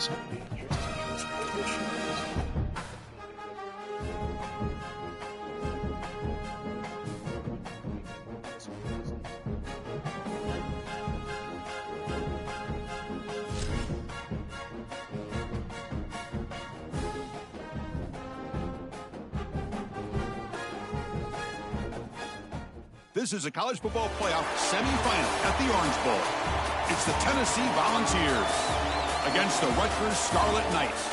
This is a college football playoff semifinal at the Orange Bowl. It's the Tennessee Volunteers against the Rutgers Scarlet Knights.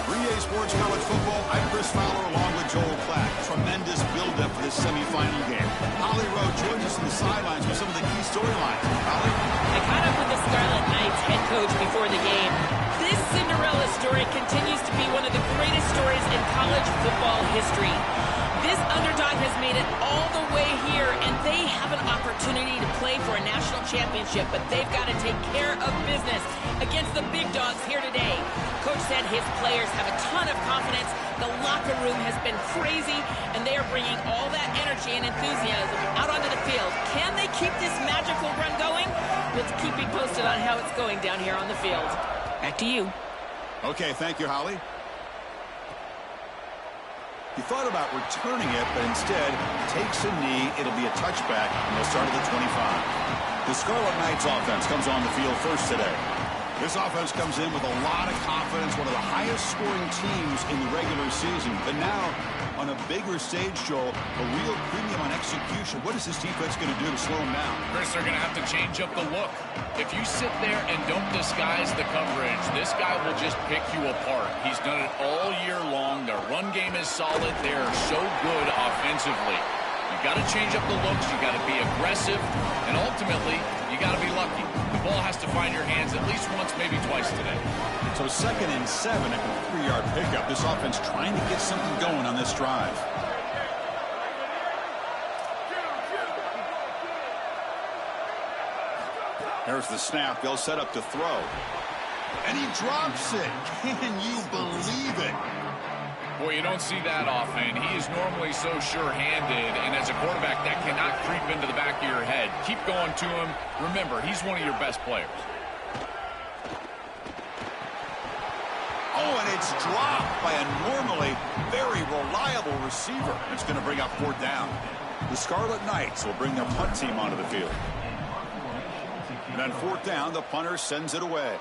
3A Sports College Football, I'm Chris Fowler along with Joel Klatt. Tremendous build-up for this semifinal game. Holly Rowe joins us on the sidelines with some of the key storylines. Holly? I caught up with the Scarlet Knights head coach before the game. This Cinderella story continues to be one of the greatest stories in college football history. This underdog has made it all the way here, and they have an opportunity to play for a national championship, but they've got to take care of business against the big dogs here today. Coach said his players have a ton of confidence. The locker room has been crazy, and they are bringing all that energy and enthusiasm out onto the field. Can they keep this magical run going? Let's keep you posted on how it's going down here on the field. Back to you. Okay, thank you, Holly. He thought about returning it, but instead takes a knee. It'll be a touchback, and they'll start at the 25. The Scarlet Knights offense comes on the field first today. This offense comes in with a lot of confidence, one of the highest scoring teams in the regular season. But now, on a bigger stage, Joel, a real premium on execution. What is this defense going to do to slow them down? Chris, they're going to have to change up the look. If you sit there and don't disguise the coverage, this guy will just pick you apart. He's done it all year long. Their run game is solid. They are so good offensively. You got to change up the looks. You got to be aggressive, and ultimately, you got to be lucky. The ball has to find your hands at least once, maybe twice today. So 2nd and 7 at the 3-yard pickup. This offense trying to get something going on this drive. There's the snap. They'll set up to throw. And he drops it. Can you believe it? Boy, you don't see that often. He is normally so sure-handed, and as a quarterback, that cannot creep into the back of your head. Keep going to him. Remember, he's one of your best players. Oh, and it's dropped by a normally very reliable receiver. It's going to bring up 4th down. The Scarlet Knights will bring their punt team onto the field. And on 4th down, the punter sends it away.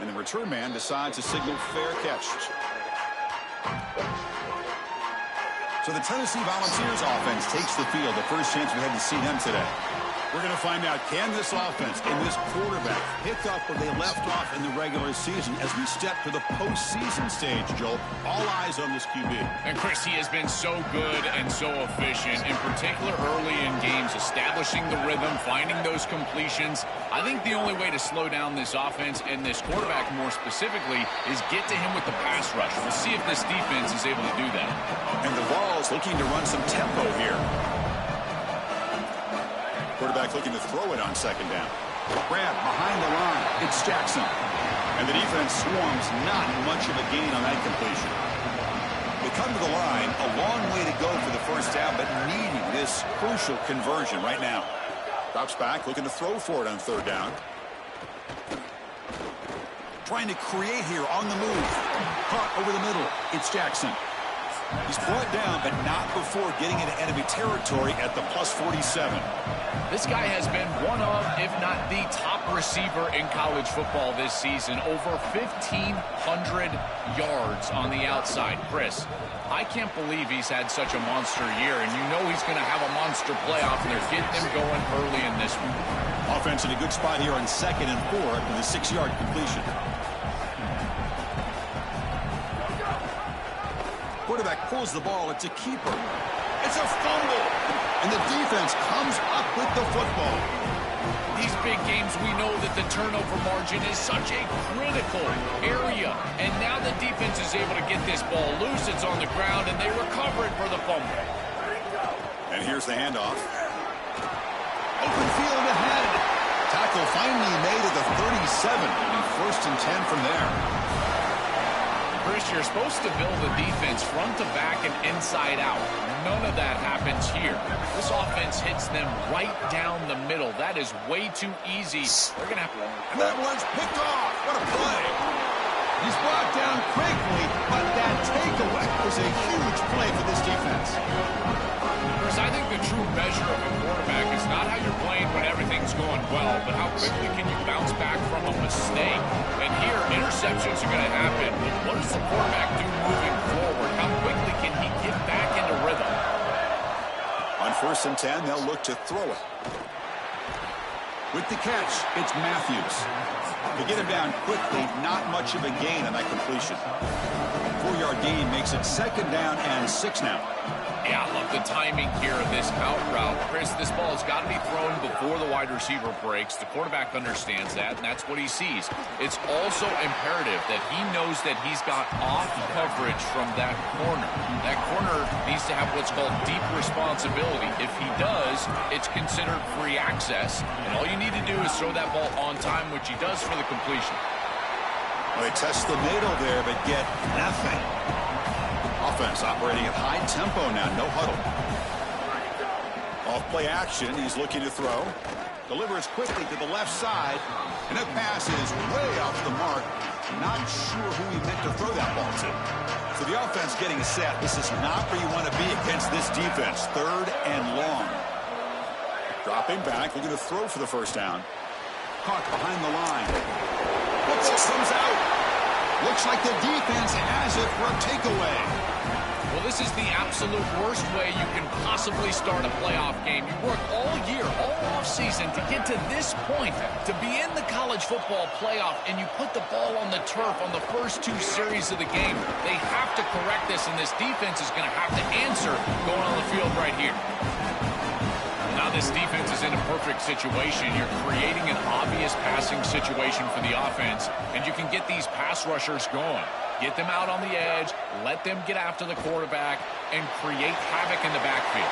And the return man decides to signal fair catch. So the Tennessee Volunteers offense takes the field. The first chance we had to see them today. We're going to find out, can this offense and this quarterback pick up where they left off in the regular season as we step to the postseason stage, Joel? All eyes on this QB. And Chris, he has been so good and so efficient, in particular early in games, establishing the rhythm, finding those completions. I think the only way to slow down this offense and this quarterback more specifically is get to him with the pass rush. We'll see if this defense is able to do that. And the Vols looking to run some tempo here. Quarterback looking to throw it on 2nd down. Grab behind the line. It's Jackson. And the defense swarms. Not much of a gain on that completion. They come to the line. A long way to go for the first down, but needing this crucial conversion right now. Drops back, looking to throw for it on 3rd down. Trying to create here on the move. Caught over the middle. It's Jackson. He's brought down, but not before getting into enemy territory at the +47. This guy has been one of, if not the top receiver in college football this season. Over 1,500 yards on the outside. Chris, I can't believe he's had such a monster year, and you know he's going to have a monster playoff, and they're getting him going early in this one. Offense in a good spot here on 2nd and 4 with a 6-yard completion. Quarterback pulls the ball. It's a keeper. It's a fumble. And the defense comes up with the football. These big games, we know that the turnover margin is such a critical area. And now the defense is able to get this ball loose. It's on the ground, and they recover it for the fumble. And here's the handoff. Open field ahead. Tackle finally made at the 37. And 1st and 10 from there. Chris, you're supposed to build a defense front to back and inside out. None of that happens here. This offense hits them right down the middle. That is way too easy. They're going to have to... And that one's picked off. What a play. He's brought down quickly, but that takeaway was a huge play for this defense. Chris, I think the true measure of a quarterback is not how you're playing when everything's going well, but how quickly can you bounce back from a mistake. And here, interceptions are going to happen. But what does the quarterback do moving forward? How quickly can he get back into rhythm? On 1st and 10, they'll look to throw it. With the catch, it's Matthews. To get him down quickly, not much of a gain on that completion. 4-yard gain makes it 2nd down and 6 now. Yeah, I love the timing here of this out route. Chris, this ball has got to be thrown before the wide receiver breaks. The quarterback understands that, and that's what he sees. It's also imperative that he knows that he's got off coverage from that corner. That corner needs to have what's called deep responsibility. If he does, it's considered free access, and all you need to do is throw that ball on time, which he does for the completion. Well, they test the middle there, but get nothing. Offense operating at high tempo now, no huddle. Off play action, he's looking to throw. Delivers quickly to the left side, and that pass is way off the mark. Not sure who he meant to throw that ball to. So the offense getting set. This is not where you want to be against this defense. 3rd and long. Dropping back, looking to throw for the 1st down. Caught behind the line. Looks comes out. Looks like the defense has it for a takeaway. Well, this is the absolute worst way you can possibly start a playoff game. You work all year, all offseason to get to this point, to be in the college football playoff, and you put the ball on the turf on the first 2 series of the game. They have to correct this, and this defense is going to have to answer going on the field right here. Now this defense is in a perfect situation. You're creating an obvious passing situation for the offense, and you can get these pass rushers going. Get them out on the edge, let them get after the quarterback, and create havoc in the backfield.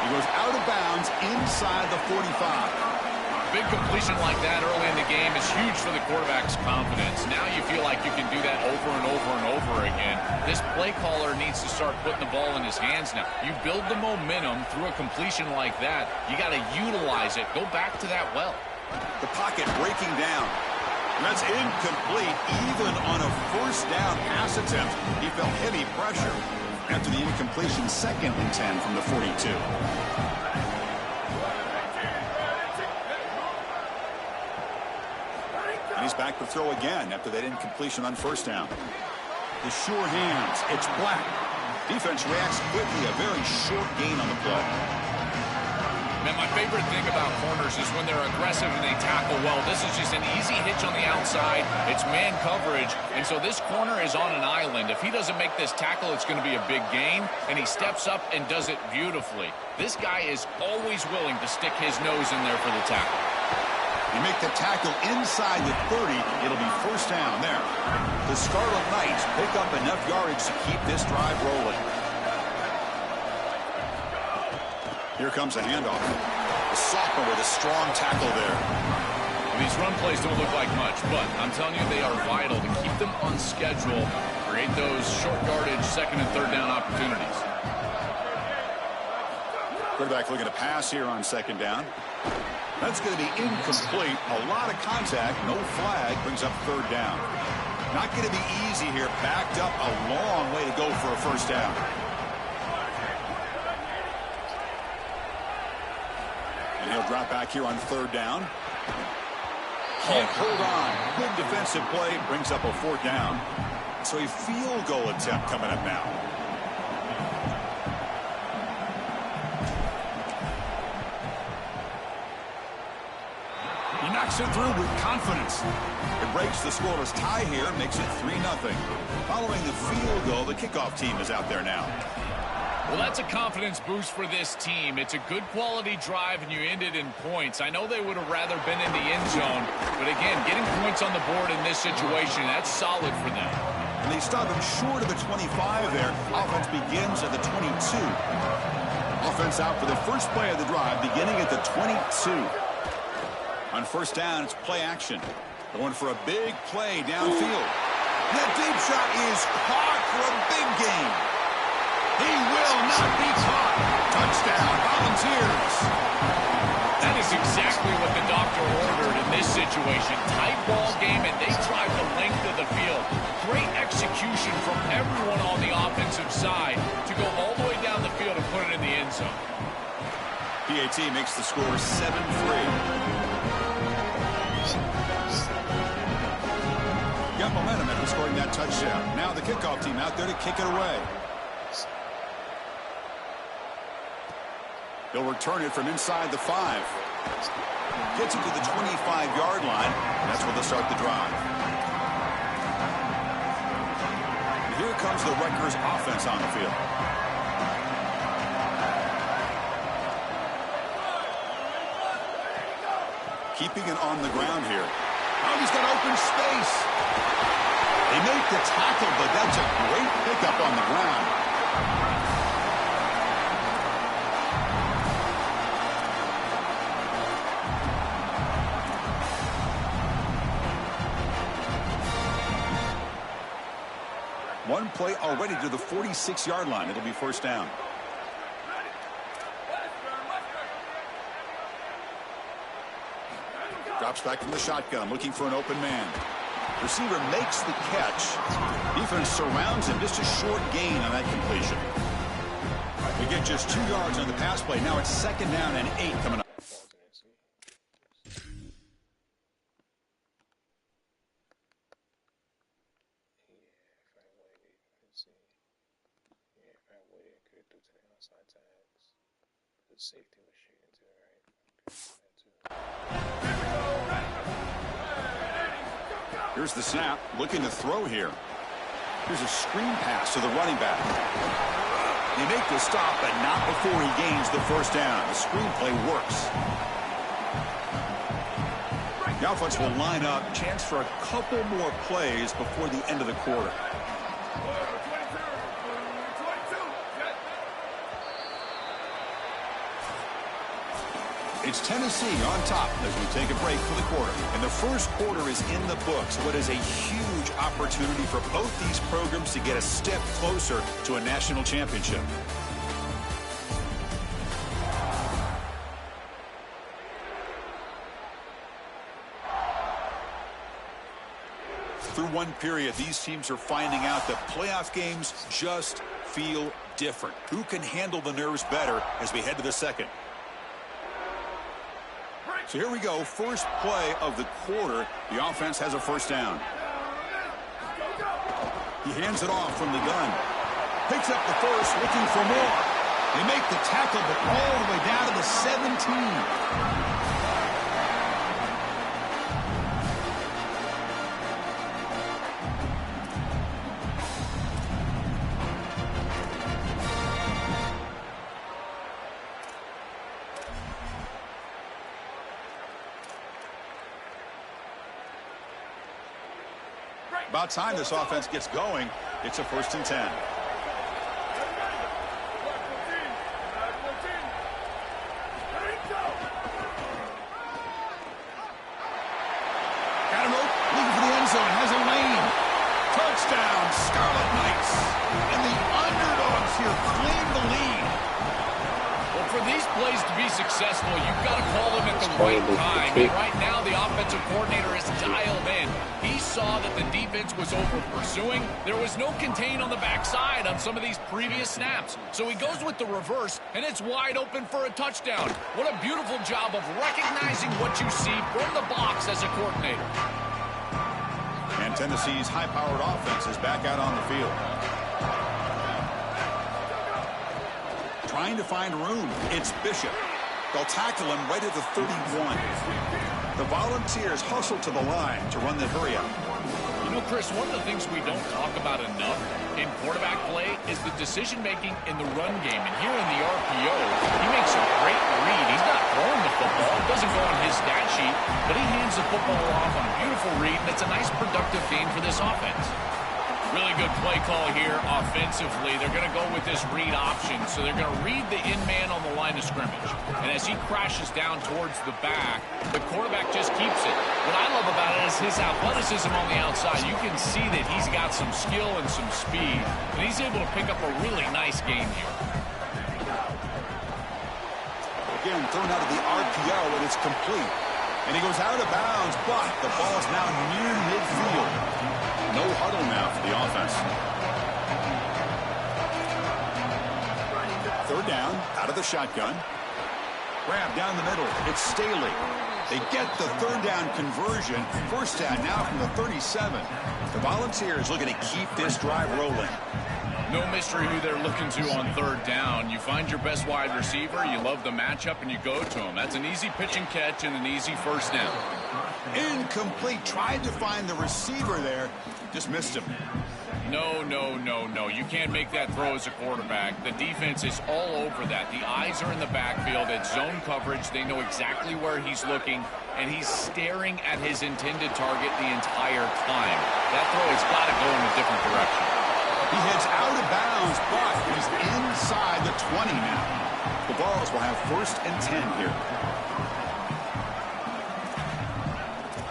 He goes out of bounds inside the 45. Big completion like that early in the game is huge for the quarterback's confidence. Now you feel like you can do that over and over and over again. This play caller needs to start putting the ball in his hands now. You build the momentum through a completion like that. You got to utilize it. Go back to that well. The pocket breaking down. That's incomplete even on a 1st down pass attempt. He felt heavy pressure after the incompletion. 2nd and 10 from the 42. And he's back to throw again after that incompletion on 1st down. The sure hands. It's Black. Defense reacts quickly. A very short gain on the play. Man, my favorite thing about corners is when they're aggressive and they tackle well. This is just an easy hitch on the outside. It's man coverage, and so this corner is on an island. If he doesn't make this tackle, it's going to be a big gain, and he steps up and does it beautifully. This guy is always willing to stick his nose in there for the tackle. You make the tackle inside the 30, it'll be 1st down there. The Scarlet Knights pick up enough yardage to keep this drive rolling. Here comes a handoff. The sophomore with a strong tackle there. These run plays don't look like much, but I'm telling you they are vital to keep them on schedule, create those short yardage 2nd and 3rd down opportunities. Quarterback looking to pass here on 2nd down. That's going to be incomplete. A lot of contact, no flag, brings up 3rd down. Not going to be easy here. Backed up a long way to go for a 1st down. And he'll drop back here on 3rd down. Can't hold on. Good defensive play. Brings up a 4th down. So a field goal attempt coming up now. He knocks it through with confidence. It breaks the scoreless tie here. Makes it 3-0. Following the field goal, the kickoff team is out there now. Well, that's a confidence boost for this team. It's a good quality drive, and you end it in points. I know they would have rather been in the end zone, but again, getting points on the board in this situation, that's solid for them. And they stop him short of the 25 there. Offense begins at the 22. Offense out for the first play of the drive, beginning at the 22. On 1st down, it's play action. Going for a big play downfield. That deep shot is caught for a big gain. He will not be caught. Touchdown, Volunteers. That is exactly what the doctor ordered, and this situation. Tight ball game, and they drive the length of the field. Great execution from everyone on the offensive side to go all the way down the field and put it in the end zone. PAT makes the score 7-3. Got momentum after scoring that touchdown. Now the kickoff team out there to kick it away. He'll return it from inside the 5. Gets it to the 25-yard line. That's where they'll start the drive. And here comes the Rutgers offense on the field. Keeping it on the ground here. Oh, he's got open space. They make the tackle, but that's a great pickup on the ground. One play already to the 46-yard line. It'll be first down. Drops back from the shotgun, looking for an open man. Receiver makes the catch. Defense surrounds him. Just a short gain on that completion. They get just 2 yards on the pass play. Now it's second down and 8 coming up. Safety was shooting too, right? Here's the snap, looking to throw here. Here's a screen pass to the running back. They make the stop, but not before he gains the first down. The screen play works. The offense will line up. Chance for a couple more plays before the end of the quarter. It's Tennessee on top as we take a break for the quarter. And the first quarter is in the books. What is a huge opportunity for both these programs to get a step closer to a national championship. Through one period, these teams are finding out that playoff games just feel different. Who can handle the nerves better as we head to the second? So here we go, first play of the quarter. The offense has a first down. He hands it off from the gun. Picks up the first, looking for more. They make the tackle, but all the way down to the 17. About time this offense gets going. It's a 1st and 10. Got him open, looking for the end zone, has a lane. Touchdown, Scarlet Knights. And the underdogs here claim the lead. Well, for these plays to be successful, you've got to call them at the right time. And right now, the offensive coordinator is dialed in. He saw that the defense was over-pursuing. There was no contain on the backside on some of these previous snaps. So he goes with the reverse, and it's wide open for a touchdown. What a beautiful job of recognizing what you see from the box as a coordinator. And Tennessee's high-powered offense is back out on the field. Trying to find room. It's Bishop. They'll tackle him right at the 31. The Volunteers hustle to the line to run the hurry up. You know, Chris, one of the things we don't talk about enough in quarterback play is the decision-making in the run game. And here in the RPO, he makes a great read. He's not throwing the football. It doesn't go on his stat sheet, but he hands the football off on a beautiful read, and it's a nice productive game for this offense. Really good play call here offensively. They're going to go with this read option, so they're going to read the in-man on the line of scrimmage. And as he crashes down towards the back, the quarterback just keeps it. What I love about it is his athleticism on the outside. You can see that he's got some skill and some speed, and he's able to pick up a really nice game here. Again, thrown out of the RPO, and it's complete. And he goes out of bounds, but the ball is now near midfield. No huddle now for the offense. Third down, out of the shotgun. Grab down the middle. It's Staley. They get the third down conversion. First down now from the 37. The Volunteers looking to keep this drive rolling. No mystery who they're looking to on third down. You find your best wide receiver, you love the matchup, and you go to him. That's an easy pitch and catch and an easy first down. Incomplete. Tried to find the receiver there. Just missed him. No. You can't make that throw as a quarterback. The defense is all over that. The eyes are in the backfield. It's zone coverage. They know exactly where he's looking, and he's staring at his intended target the entire time. That throw has got to go in a different direction. He heads out of bounds, but he's inside the 20 now. The Vols will have 1st and 10 here.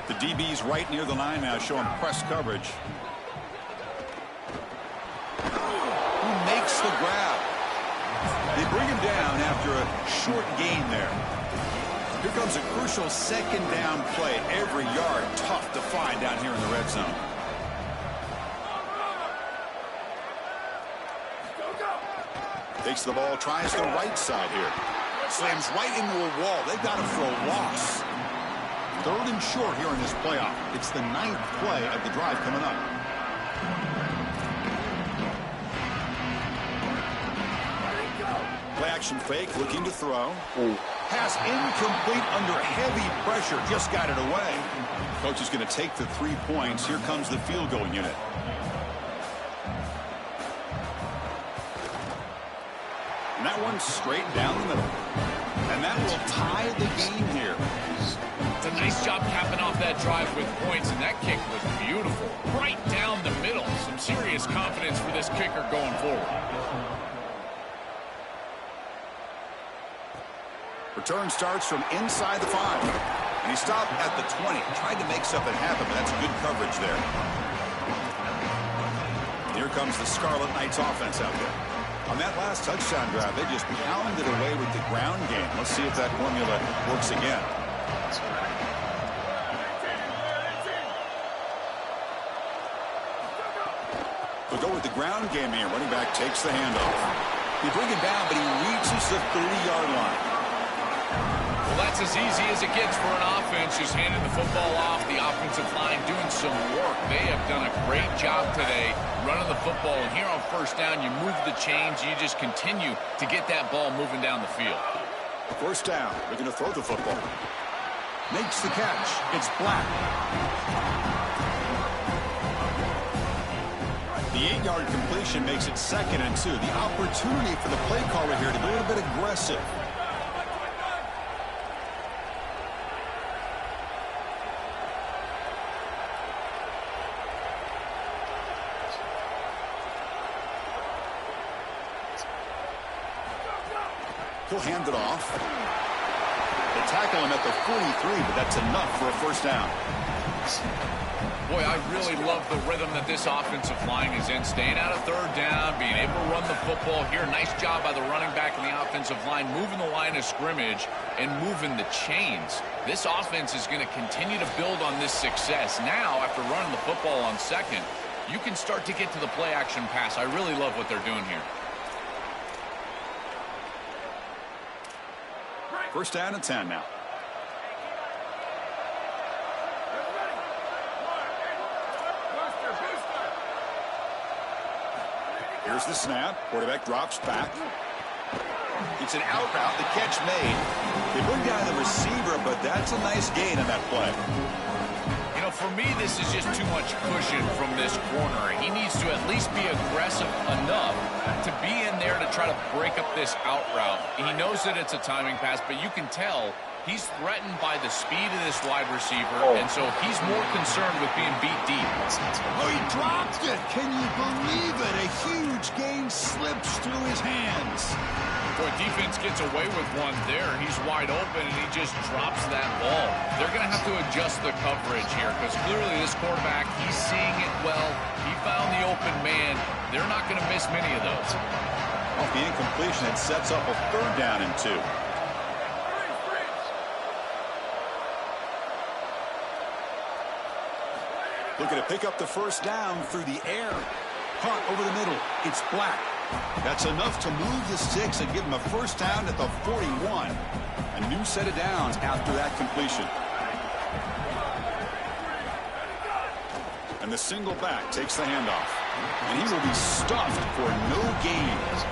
The DB's right near the line now, showing press coverage. Who makes the grab? They bring him down after a short gain there. Here comes a crucial second down play. Every yard tough to find down here in the red zone. Takes the ball, tries the right side here. Slams right into a wall. They've got him for a loss. 3rd and short here in this playoff. It's the 9th play of the drive coming up. Play action fake, looking to throw. Pass incomplete under heavy pressure. Just got it away. Coach is going to take the 3 points. Here comes the field goal unit. And that one's straight down the middle. And that will tie the game here. It's a nice job capping off that drive with points, and that kick was beautiful. Right down the middle. Some serious confidence for this kicker going forward. Return starts from inside the 5. And he stopped at the 20. Tried to make something happen, but that's good coverage there. Here comes the Scarlet Knights offense out there. On that last touchdown drive, they just pounded away with the ground game. Let's see if that formula works again. They'll go with the ground game here. Running back takes the handoff. They bring him down, but he reaches the 30-yard line. Well, that's as easy as it gets for an offense, just handing the football off. The offensive line doing some work. They have done a great job today running the football. And here on first down, you move the chains. You just continue to get that ball moving down the field. First down. They're going to throw the football. Makes the catch. It's Black. The 8-yard completion makes it 2nd and 2. The opportunity for the play caller here to be a little bit aggressive. He'll hand it off. They tackle him at the 43, but that's enough for a first down. Boy, I really love the rhythm that this offensive line is in. Staying out of third down, being able to run the football here. Nice job by the running back and the offensive line, moving the line of scrimmage and moving the chains. This offense is going to continue to build on this success. Now, after running the football on 2nd, you can start to get to the play-action pass. I really love what they're doing here. First down and 10 now. Here's the snap. Quarterback drops back. It's an out route. The catch made. They bring down the receiver, but that's a nice gain on that play. You know, for me, this is just too much cushion from this corner. He needs to at least be aggressive enough to be in there to try to break up this out route. He knows that it's a timing pass, but you can tell he's threatened by the speed of this wide receiver, and so he's more concerned with being beat deep. Oh, he dropped it. Can you believe it? A huge gain slips through his hands. Boy, defense gets away with one there. He's wide open, and he just drops that ball. They're going to have to adjust the coverage here because clearly this quarterback, he's seeing it well. He found the open man. They're not going to miss many of those. Off the incompletion, it sets up a 3rd down and 2. Looking to pick up the first down through the air. Punt over the middle. It's Black. That's enough to move the sticks and give him a first down at the 41. A new set of downs after that completion. And the single back takes the handoff. And he will be stuffed for no gains.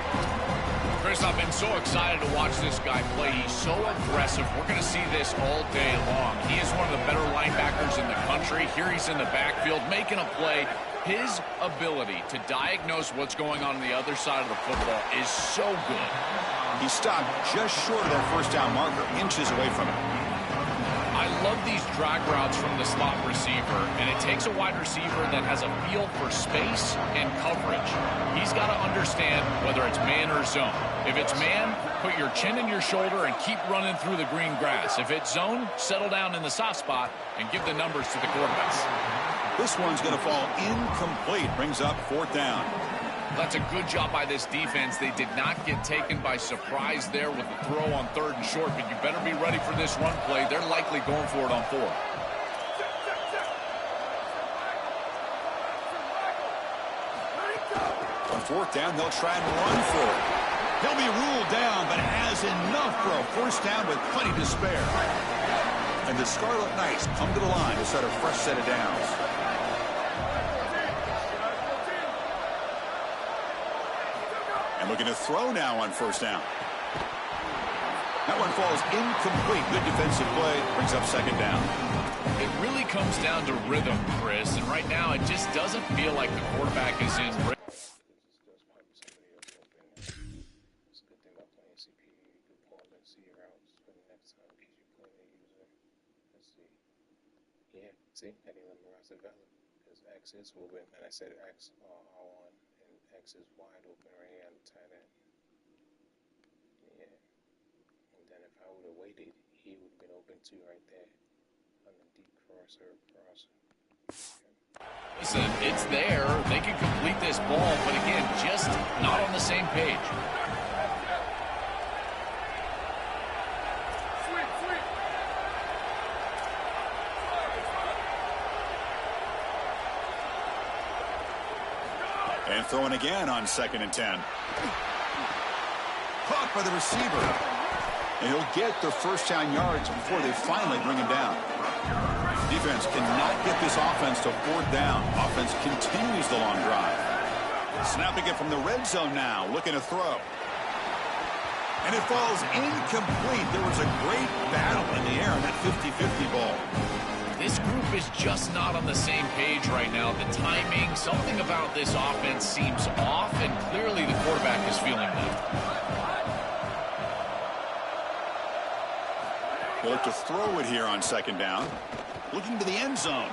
Chris, I've been so excited to watch this guy play. He's so aggressive. We're going to see this all day long. He is one of the better linebackers in the country. Here he's in the backfield making a play. His ability to diagnose what's going on the other side of the football is so good. He stopped just short of that first down marker, inches away from it. I love these drag routes from the slot receiver, and it takes a wide receiver that has a feel for space and coverage. He's got to understand whether it's man or zone. If it's man, put your chin in your shoulder and keep running through the green grass. If it's zone, settle down in the soft spot and give the numbers to the quarterback. This one's going to fall incomplete. Brings up fourth down. That's a good job by this defense. They did not get taken by surprise there with the throw on 3rd and short, but you better be ready for this run play. They're likely going for it on 4th. On 4th down, they'll try and run for it. He'll be ruled down, but has enough for a first down with plenty to spare. And the Scarlet Knights come to the line to start a fresh set of downs. And looking to throw now on first down. That one falls incomplete. Good defensive play. Brings up second down. It really comes down to rhythm, Chris. And right now, it just doesn't feel like the quarterback is in rhythm. See, I didn't memorize the value because X is moving, and I said X R1, and X is wide open right here on the tight end. Yeah, and then if I would have waited, he would have been open too right there on the deep crosser. Listen, it's there. They can complete this ball, but again, just not on the same page. And throwing again on 2nd and 10. Caught by the receiver. And he'll get the first down yards before they finally bring him down. Defense cannot get this offense to 4th down. Offense continues the long drive. Snapping it from the red zone now. Looking to throw. And it falls incomplete. There was a great battle in the air in that 50-50 ball. This group is just not on the same page right now. The timing, something about this offense seems off, and clearly the quarterback is feeling that. He'll look to throw it here on 2nd down. Looking to the end zone.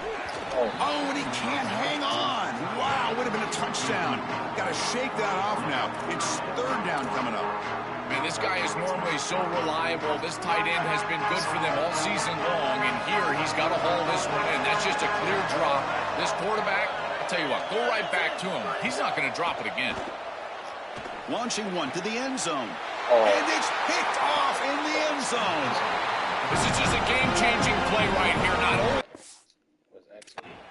Oh, and he can't hang on. Wow, would have been a touchdown. Got to shake that off now. It's 3rd down coming up. Man, this guy is normally so reliable. This tight end has been good for them all season long, and here he's got to haul this one in. That's just a clear drop. This quarterback, I'll tell you what, go right back to him. He's not going to drop it again. Launching one to the end zone. And it's picked off in the end zone. This is just a game-changing play right here. Not only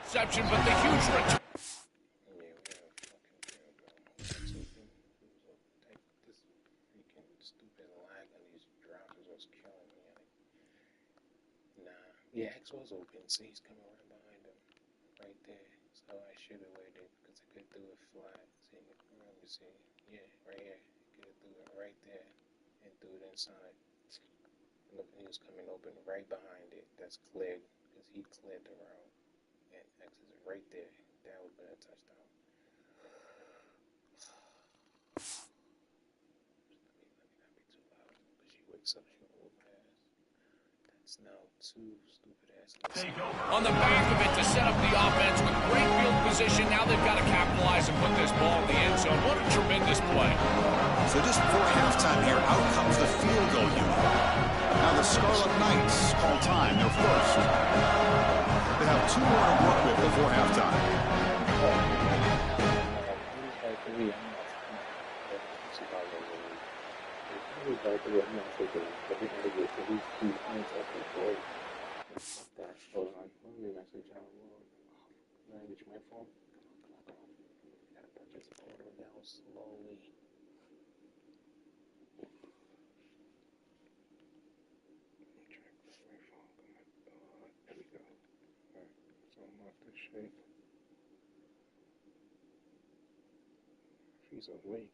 reception, but the huge return. Yeah, X was open. See, he's coming right behind him. Right there. So I should have waited because I could do it flat. See, let me see. Yeah, right here. Could do it right there and do it inside. Look, he was coming open right behind it. That's cleared because he cleared the route. And X is right there. That would have been a touchdown. Let me not be too loud because she wakes up, she gonna whoop my ass. That's now 2 stupid ass. On the back of it to set up the offense with great field position. Now they've got to capitalize and put this ball in the end zone. What a tremendous play. So just before halftime here, out comes the field goal unit. Now the Scarlet Knights call time, their first. They have 2 more to work with before halftime. Now get your microphone. Gotta put this photo down slowly. Check this microphone. There we go. Alright, so I'm off this shit. She's awake.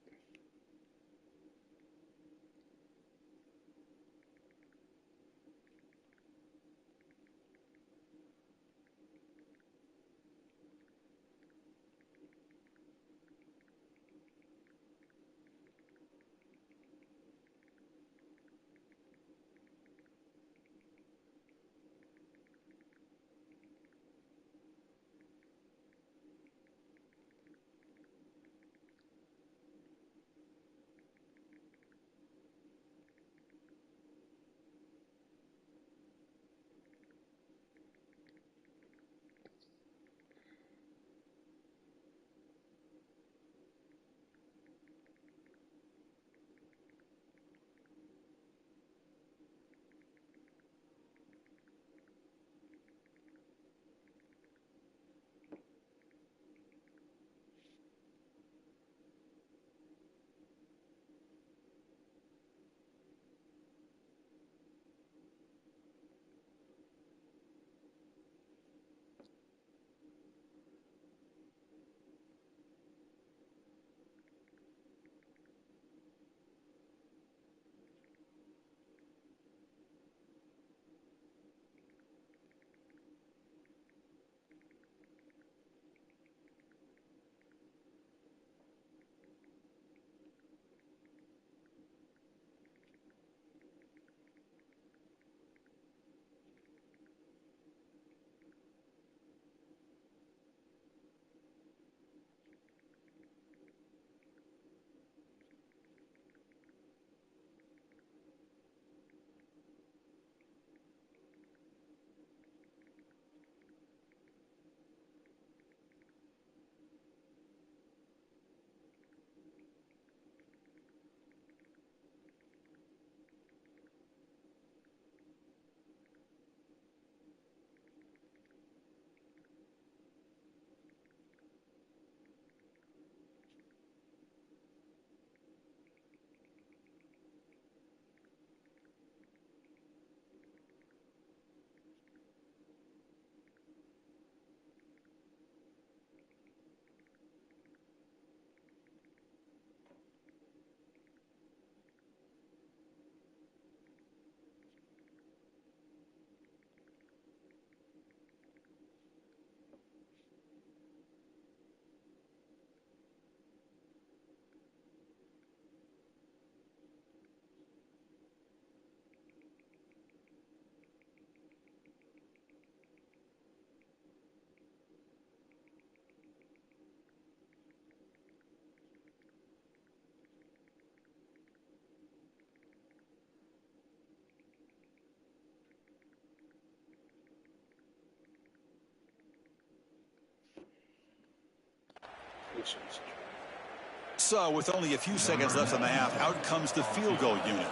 So, with only a few seconds left in the half, out comes the field goal unit.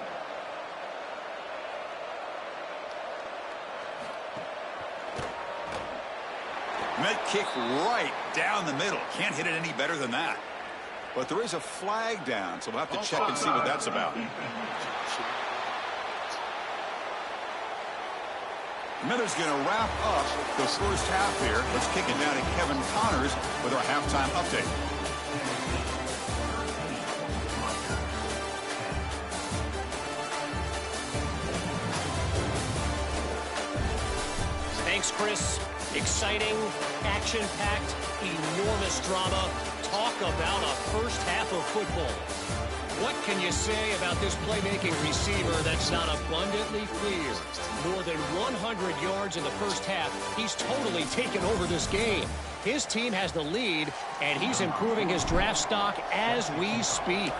Met kick right down the middle. Can't hit it any better than that. But there is a flag down, so we'll have to check and see what that's about. Miller's going to wrap up the first half here. Let's kick it down to Kevin Connors with our halftime update. Thanks, Chris. Exciting, action-packed, enormous drama. Talk about a first half of football. What can you say about this playmaking receiver that's not abundantly clear? More than 100 yards in the first half. He's totally taken over this game. His team has the lead, and he's improving his draft stock as we speak.